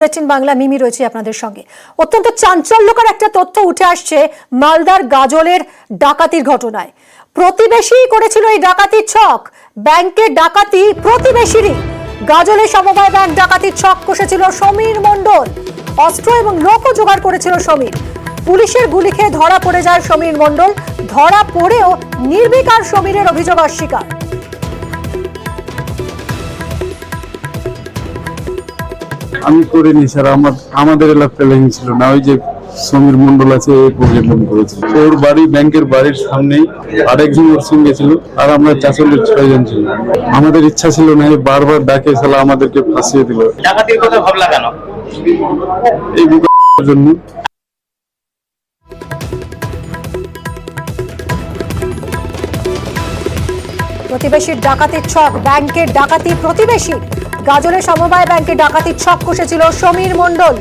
বাংলা মিমি রয়েছে আপনাদের সঙ্গে। অত্যন্ত চাঞ্চল্যকর একটা তথ্য উঠে আসছে মালদার গাজলের ডাকাতির ঘটনায়। প্রতিবেশী করেছিল এই ডাকাতির ছক, ব্যাংকের ডাকাতি প্রতিবেশীরই। গাজলের সমবায় ব্যাংক ডাকাতির ছক কষেছিল সমীর মণ্ডল, অস্ত্র এবং লোকও জোগাড় করেছিল সমীর। পুলিশের গুলি খেয়ে ধরা পড়ে যায় সমীর মণ্ডল, ধরা পড়েও নির্বিকার সমীরের অভিযোগ অস্বীকার। আমি করিনি স্যার, আমাদের এলাকায় লেগে ছিল না। ওই যে সমীর মন্ডল আছে প্রজেক্ট করেছে, ওর বাড়ি ব্যাংকের বাড়ির সামনেই, আরেকজন ওর সঙ্গে ছিল, আর আমরা 4-6 জন ছিল। আমাদের ইচ্ছা ছিল না, বারবার ডাকে শালা আমাদেরকে ফাঁসিয়ে দিল। ডাকাতির কথা ভাবলা কেন? এই জন্য। প্রতিবেশীর ডাকাতির ছক, ব্যাংকের ডাকাতি প্রতিবেশী। গাজলের সমবায় ব্যাংকে ডাকাতির ছক কষেছিল সমীর মণ্ডল।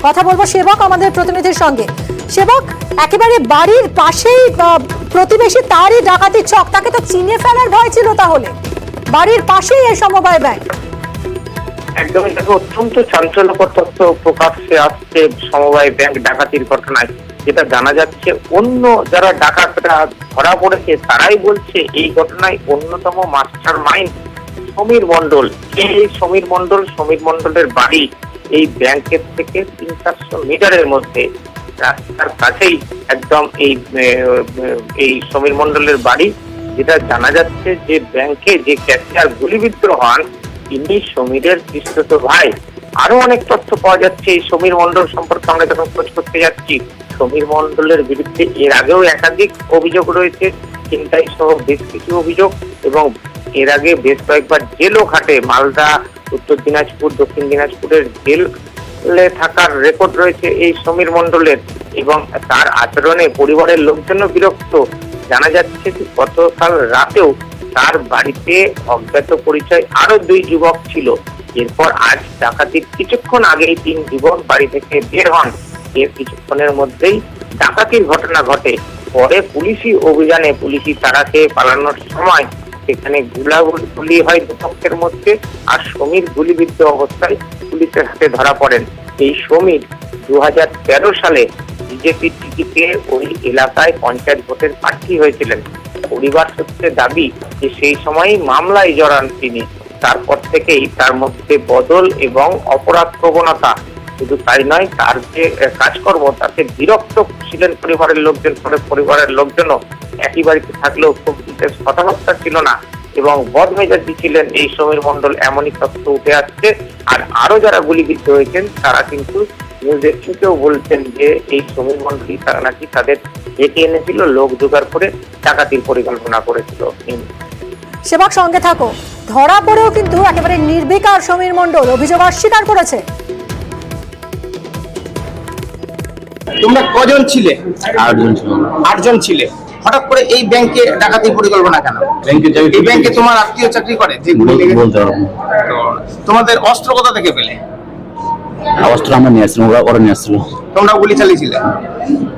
কথা বলবো সেবক আমাদের প্রতিনিধির সঙ্গে। সেবক, একেবারে বাড়ির পাশেই প্রতিবেশী, তারই ডাকাতির ছক, তাকে তো চিনে ফেলার ভয় ছিল। তাহলে বাড়ির পাশেই এই সমবায় ব্যাংক। একদমই দেখো, অত্যন্ত চাঞ্চল্যকর তথ্য প্রকাশ্যে আসছে সমবায় ব্যাংক ডাকাতির ঘটনায়। যেটা জানা যাচ্ছে, অন্য যারা ডাকাতরা ধরা পড়েছে তারাই বলছে এই ঘটনায় অন্যতম মাস্টার মাইন্ড সমীর মণ্ডল। এই সমীর মণ্ডলের বাড়ি এই ব্যাংকের থেকে 300-400 মিটারের মধ্যে, রাস্তার কাছেই একদম এই সমীর মণ্ডলের বাড়ি। যেটা জানা যাচ্ছে যে ব্যাংকে যে ক্যাশিয়ার গুলিবিদ্ধ হন তিনি সমীরের পিসতুতো ভাই। আরো অনেক তথ্য পাওয়া যাচ্ছে এই সমীর মণ্ডল সম্পর্কে। আমরা যখন খোঁজ করতে যাচ্ছি, সমীর মণ্ডলের বিরুদ্ধে এর আগেও একাধিক অভিযোগ রয়েছে, ছিনতাই সহ বেশ কিছু অভিযোগ, এবং এর আগে বেশ কয়েকবার জেলও খাটে। মালদা, উত্তর দিনাজপুর, দক্ষিণ দিনাজপুরের জেলে থাকার রেকর্ড রয়েছে এই সমীর মণ্ডলের, এবং তার আচরণে পরিবারের লোকজনও বিরক্ত। জানা যাচ্ছে যে গতকাল রাতেও তার বাড়িতে অজ্ঞাত পরিচয় আরো 2 যুবক ছিল। এরপর আজ ডাকাতির কিছুক্ষণ আগেই 3 যুবক বাড়ি থেকে বের হন। এর কিছুক্ষণের মধ্যেই ডাকাতির ঘটনা ঘটে। পরে পুলিশি অভিযানে পুলিশি তাড়া খেয়ে পালানোর সময় সেখানে গুলি হয় দুপক্ষের মধ্যে, আর সমীর গুলিবিদ্ধ অবস্থায় পুলিশের হাতে ধরা পড়েন। এই সমীর 2013 সালে বিজেপির টিকিটে ওই এলাকায় পঞ্চায়েত ভোটের প্রার্থী হয়েছিলেন। পরিবার সূত্রে দাবি যে সেই সময় মামলায় জড়ান তিনি। তারপর থেকেই তার মধ্যে বদল এবং অপরাধ প্রবণতা। শুধু তাই নয়, তার যে কাজকর্ম তাতে বিরক্ত ছিলেন পরিবারের লোকজন। পরিবারের লোকজনও একই বাড়িতে থাকলেও খুব বিশেষ কথাবার্তা ছিল না এবং বদমেজাজি ছিলেন এই সমীর মণ্ডল, এমনই তথ্য উঠে আসছে। আর আরো যারা গুলিবিদ্ধ হয়েছেন তারা কিন্তু নিউজে কেউ বলছেন যে এই সমীর মণ্ডলই তারা নাকি তাদের ডেকে এনেছিল, লোক জোগাড় করে ডাকাতির পরিকল্পনা করেছিল। সেবক, সঙ্গে থাকো। ধরা পড়েও কিন্তু একেবারে নির্বিকার সমীর মণ্ডল অভিযোগ অস্বীকার করেছে। তোমরা কজন ছিলে? 8 জন ছিল। 8 জন ছিলে। হঠাৎ করে এই ব্যাংকে ডাকাতির পরিকল্পনা কেন? এই ব্যাংকে তোমার আত্মীয় চাকরি করে? যে গুলি লেগেছে বলতে পারবো না। তোমাদের অস্ত্র কোথা থেকে পেলে? অস্ত্র আমরা নিয়ে আসছিলাম, ওরা নিয়ে আসছিল। তোমরা গুলি চালিয়েছিলে?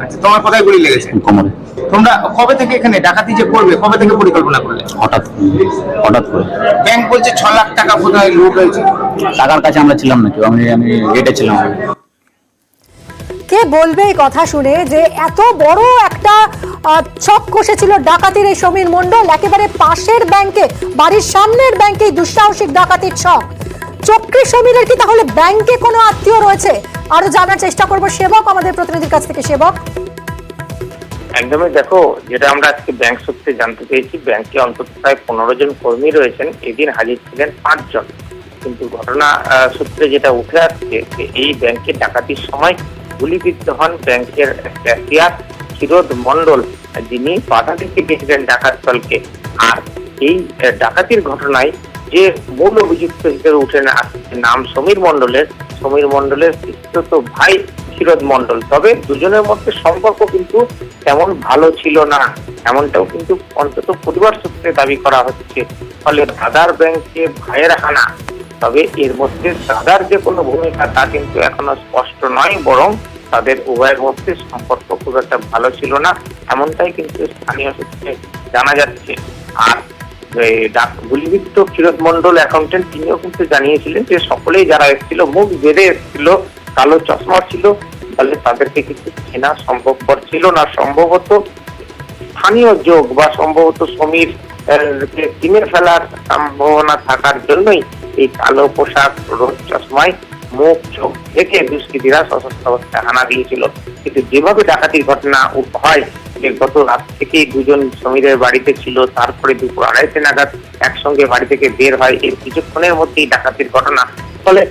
আচ্ছা, তোমার কোথায় গুলি লেগেছে? কোমরে। তোমরা কবে থেকে এখানে ডাকাতি যে করবে, কবে থেকে পরিকল্পনা করলে? হঠাৎ করে। ব্যাংক বলছে 6 লাখ টাকা কোথায় লুট হয়েছে। টাকার কাছে আমরা ছিলাম না, কেউ। আমি গেটে ছিলাম। কে বলবে এই কথা শুনে যে এত বড় একটা ছক কষেছিল ডাকাতির এই সমীর মণ্ডল, একেবারে পাশের ব্যাংকে, বাড়ির সামনের ব্যাংকে দুঃসাহসিক ডাকাতির ছক। চক্রী সমীরের কি তাহলে ব্যাংকে কোনো আত্মীয় রয়েছে? আরো জানার চেষ্টা করবো সেবক আমাদের প্রতিনিধির কাছ থেকে। সেবক, একদমই দেখো, যেটা আমরা আজকে ব্যাংক সূত্রে জানতে পেরেছি, ব্যাংকে অন্তত প্রায় 15 জন কর্মী রয়েছেন। এদিন হাজির ছিলেন 5 জন। কিন্তু ঘটনা সূত্রে যেটা উঠে আসছে যে এই ব্যাংকে ডাকাতির সময় গুলিবিদ্ধ হন ব্যাংকের ক্যাশিয়ার ক্ষীরোদ মণ্ডল, যিনি বাধা দিতে গেছিলেন ডাকাত দলকে। আর এই ডাকাতির ঘটনায় যে মূল অভিযুক্ত হিসেবে উঠে আসছে নাম সমীর মণ্ডলের পিসতুতো ভাই ক্ষীরোদ মণ্ডল। তবে দুজনের মধ্যে সম্পর্ক কিন্তু তেমন ভালো ছিল না, এমনটাও কিন্তু অন্তত পরিবার সূত্রে দাবি করা হচ্ছে। ফলে দাদার ব্যাংকে ভাইয়ের হানা। তবে এর মধ্যে দাদার যে কোনো ভূমিকা তা কিন্তু এখনো স্পষ্ট নয়, বরং তাদের উভয়ের মধ্যে সম্পর্ক খুব একটা ভালো ছিল না, এমনটাই কিন্তু স্থানীয় সূত্রে জানা যাচ্ছে। আর গুলিবিদ্ধ ক্ষীরোদ মন্ডল অ্যাকাউন্টেন্ট, তিনিও কিন্তু জানিয়েছিলেন যে সকলেই যারা এসেছিল মুখ বেঁধে এসেছিল, কালো চশমা ছিল, তাহলে তাদেরকে কিন্তু চেনা সম্ভবপর ছিল না। সম্ভবত স্থানীয় যোগ বা সম্ভবত সমীর চিনে ফেলার সম্ভাবনা থাকার জন্যই এই কালো পোশাক, রোদ চশমায় মুখ চোখ থেকে দুষ্কৃতীরা সশস্ত্র অবস্থায় হানা দিয়েছিল। কিন্তু যেভাবে ডাকাতির ঘটনা হয় যে গত রাত থেকেই দুজন সমীরের বাড়িতে ছিল, তারপরে দুপুর 2:30 নাগাদ একসঙ্গে বাড়ি থেকে বের হয়, এর কিছুক্ষণের মধ্যেই ডাকাতির ঘটনা। ফলে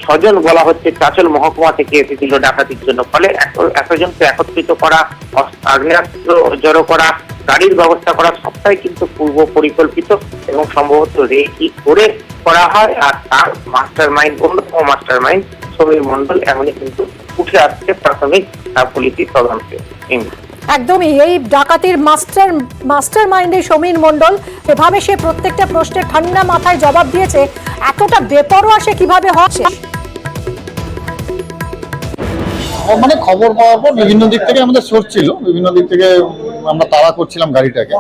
6 জন বলা হচ্ছে চাঁচল মহকুমা থেকে এসেছিল ডাকাতির জন্য। ফলে এতজনকে একত্রিত করা, আগ্নেয়াস্ত্র জড়ো করা, গাড়ির ব্যবস্থা করা সবটাই কিন্তু পূর্ব পরিকল্পিত এবং সম্ভবত রেকি করে করা হয়। আর তার মাস্টার মাইন্ড, অন্যতম মাস্টার মাইন্ড সমীর মন্ডল, এমনই কিন্তু উঠে আসছে প্রাথমিক পুলিশি তদন্তে। একদমই এই ডাকাতির মাস্টার মাইন্ডে সমীর মন্ডল, এভাবে সে প্রত্যেকটা প্রশ্নের ঠান্ডা মাথায় জবাব দিয়েছে। এতটা বেপরোয়া সে কিভাবে হচ্ছে? মানে খবর পাওয়ার পর বিভিন্ন দিক থেকে আমাদের সোর্স ছিল, বিভিন্ন দিক থেকে আমরা তাড়া করছিলাম গাড়িটাকে।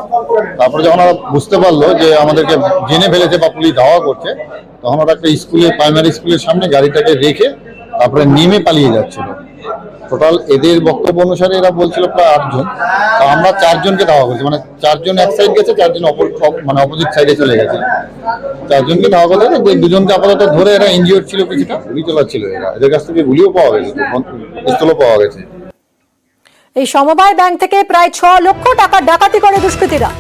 তারপরে যখন ওরা বুঝতে পারলো যে আমাদেরকে জেনে ফেলেছে বা পুলিশ ধাওয়া করছে, তখন ওরা একটা স্কুলে, প্রাইমারি স্কুলের সামনে গাড়িটাকে রেখে তারপরে নেমে পালিয়ে যাচ্ছিল। টোটাল এদের বক্তব্য অনুসারে এরা বলছিল প্রায় 8 জন, তো আমরা 4 জনকে ধাওয়া করছি। মানে 4 জন এক সাইড গেছে, 4 জন অপোজিট সাইডে চলে গেছে। 4 জনকে ধাওয়া করতে হবে, 2 জনকে আপাতত ধরে, এরা ইনজিওর ছিল, কিছুটা গুলি চালাচ্ছিল এরা। এদের কাছ থেকে গুলিও পাওয়া গেছে, পিস্তলও পাওয়া গেছে। এই সমবায় ব্যাংক থেকে প্রায় 6 লক্ষ টাকা ডাকাতি করে দুষ্কৃতীরা।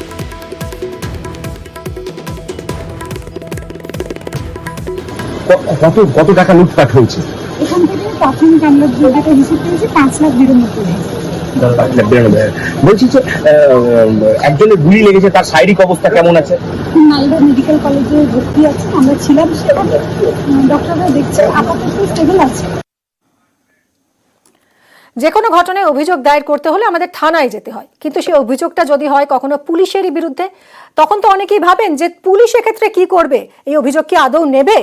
কত টাকা লুটপাট হয়েছে? এখান থেকে প্রাথমিক আমরা যেটা হিসেব করেছি 5,92,000। বলছি যে একজনের গুলি লেগেছে, তার শারীরিক অবস্থা কেমন আছে? মালদা মেডিকেল কলেজে ভর্তি আছে, আমরা ছিলাম সেখানে, ডক্টররা দেখছে, আপাতত স্টেবল আছে। যে কোনো ঘটনায় অভিযোগ দায়ের করতে হলে আমাদের থানায় যেতে হয়, কিন্তু সেই অভিযোগটা যদি হয় কখনো পুলিশেরই বিরুদ্ধে, তখন তো অনেকেই ভাবেন যে পুলিশ এক্ষেত্রে কি করবে, এই অভিযোগ কি আদৌ নেবে?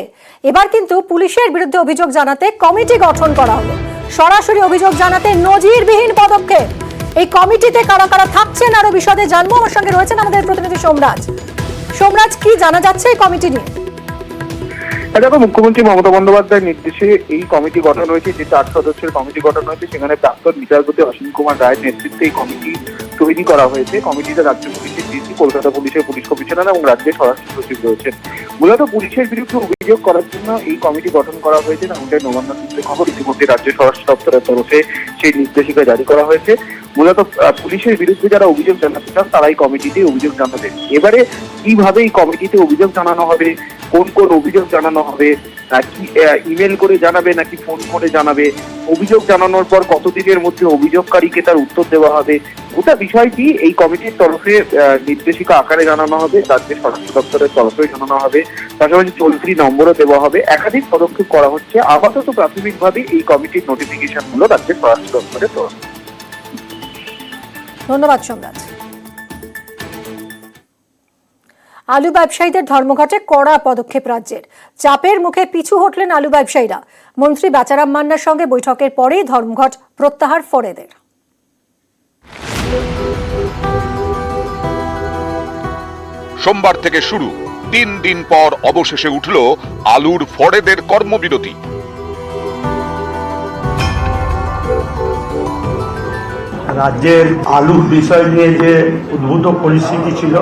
এবার কিন্তু পুলিশের বিরুদ্ধে অভিযোগ জানাতে কমিটি গঠন করা হলো। সরাসরি অভিযোগ জানাতে নজিরবিহীন পদক্ষেপ। এই কমিটিতে কারা কারা থাকছেন আরো বিশদে জানবো। আমার সঙ্গে রয়েছেন আমাদের প্রতিনিধি সোমরাজ। সোমরাজ, কি জানা যাচ্ছে এই কমিটি নিয়ে? দেখো, মুখ্যমন্ত্রী মমতা বন্দ্যোপাধ্যায়ের নির্দেশে এই কমিটি গঠন হয়েছে, যে 4 সদস্যের কমিটি গঠন হয়েছে। সেখানে প্রাক্তন বিচারপতি অসীম কুমার রায়ের নেতৃত্বে এই কমিটি তৈরি করা হয়েছে। কমিটিতে রাজ্য পুলিশের ডিসি, কলকাতা পুলিশের পুলিশ কমিশনার এবং রাজ্যের স্বরাষ্ট্র সচিব রয়েছেন। মূলত পুলিশের বিরুদ্ধে অভিযোগ করার জন্য এই কমিটি গঠন করা হয়েছে। আমাদের নবান্ন সূত্রে খবর, ইতিমধ্যে রাজ্য স্বরাষ্ট্র দপ্তরের তরফে সেই নির্দেশিকা জারি করা হয়েছে। মূলত পুলিশের বিরুদ্ধে যারা অভিযোগ জানাতে চান তারা এই কমিটিতে অভিযোগ জানাবেন। এবারে কিভাবে এই কমিটিতে অভিযোগ জানানো হবে, কোন কোন অভিযোগ জানানো হবে, কি ইমেল করে জানাবে নাকি ফোন করে জানাবে, অভিযোগ জানানোর পর কতদিনের মধ্যে অভিযোগকারীকে তার উত্তর দেওয়া হবে, গোটা বিষয়টি এই কমিটির তরফে নির্দেশিকা আকারে জানানো হবে, রাজ্যের স্বরাষ্ট্র দপ্তরের তরফে জানানো হবে। পাশাপাশি টোল ফ্রি নম্বরও দেওয়া হবে। একাধিক পদক্ষেপ করা হচ্ছে। আপাতত প্রাথমিকভাবে এই কমিটির নোটিফিকেশন গুলো রাজ্যের স্বরাষ্ট্র দপ্তরের তরফে। ধন্যবাদ সোমরাজ। আলু ব্যবসায়ীদের ধর্মঘটে কড়া পদক্ষেপ রাজ্যের। চাপের মুখে পিছু হটলেন আলু ব্যবসায়ীরা। মন্ত্রী বাচারাম মান্নার সঙ্গে বৈঠকের পরেই ধর্মঘট প্রত্যাহার ফরেদের। সোমবার থেকে শুরু, 3 দিন পর অবশেষে উঠল আলুর ফরেদের কর্মবিরতি। রাজ্যের আলুর বিষয় নিয়ে যে উদ্ভূত পরিস্থিতি ছিল,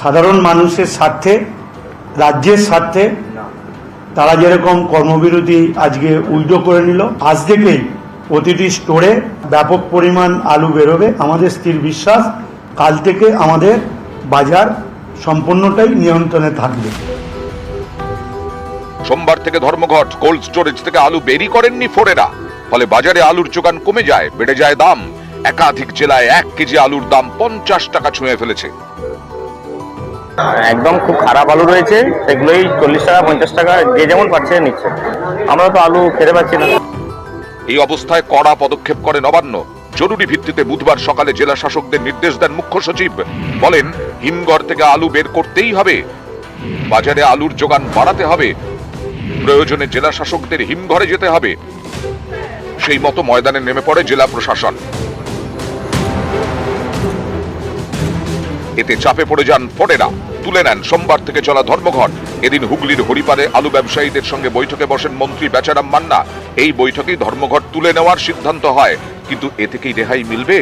সাধারণ মানুষের স্বার্থে, রাজ্যের স্বার্থে তারা যেরকম কর্মবিরতি আজকে উইথড্র করে নিল, আজ থেকেই প্রতিটি স্টোরে ব্যাপক পরিমাণ আলু বেরোবে। আমাদের স্থির বিশ্বাস কাল থেকে আমাদের বাজার সম্পূর্ণটাই নিয়ন্ত্রণে থাকবে। সোমবার থেকে ধর্মঘট। কোল্ড স্টোরেজ থেকে আলু বেরি করেননি ফোরেরা, ফলে বাজারে আলুর যোগান কমে যায়, বেড়ে যায় দাম। একাধিক জেলায় 1 কেজি আলুর দাম 50 টাকা ছুঁয়ে ফেলেছে। একদম খুব খারাপ আলু রয়েছে, সেগুলোই 40 টাকা 50 টাকা যে যেমন পাচ্ছে নিচ্ছে। আমরা তো আলু খেতে পাচ্ছি না। এই অবস্থায় কড়া পদক্ষেপ করে নবান্ন। জরুরি ভিত্তিতে বুধবার সকালে জেলা শাসকদের নির্দেশ দেন মুখ্য সচিব। বলেন, হিমঘর থেকে আলু বের করতেই হবে, বাজারে আলুর যোগান বাড়াতে হবে, প্রয়োজনে জেলা শাসকদের হিমঘরে যেতে হবে। সেই মতো ময়দানে নেমে পড়ে জেলা প্রশাসন। এতে চাপে পড়ে যান ফোরেরা, তুলে নেন সোমবার থেকে চলা ধর্মঘট। এদিন হুগলির হরিপারে আলু ব্যবসায়ীদের সঙ্গে বৈঠকে বসেন মন্ত্রী বেচারাম মান্না। এই বৈঠকেই ধর্মঘট তুলে নেওয়ার সিদ্ধান্ত হয়। কিন্তু এ থেকেই রেহাই মিলবে?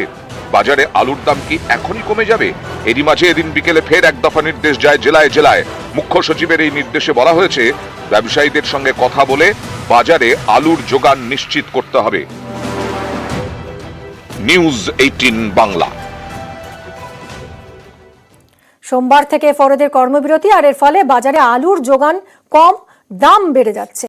বাজারে আলুর দাম কি এখনই কমে যাবে? এরই মাঝে এদিন বিকেলে ফের এক দফা নির্দেশ যায় জেলায় জেলায়। মুখ্য সচিবের এই নির্দেশে বলা হয়েছে, ব্যবসায়ীদের সঙ্গে কথা বলে বাজারে আলুর যোগান নিশ্চিত করতে হবে। নিউজ 18 বাংলা। সোমবার থেকে ফরদের কর্মবিরতি, আর এর ফলে বাজারে আলুর যোগান কম, দাম বেড়ে যাচ্ছে।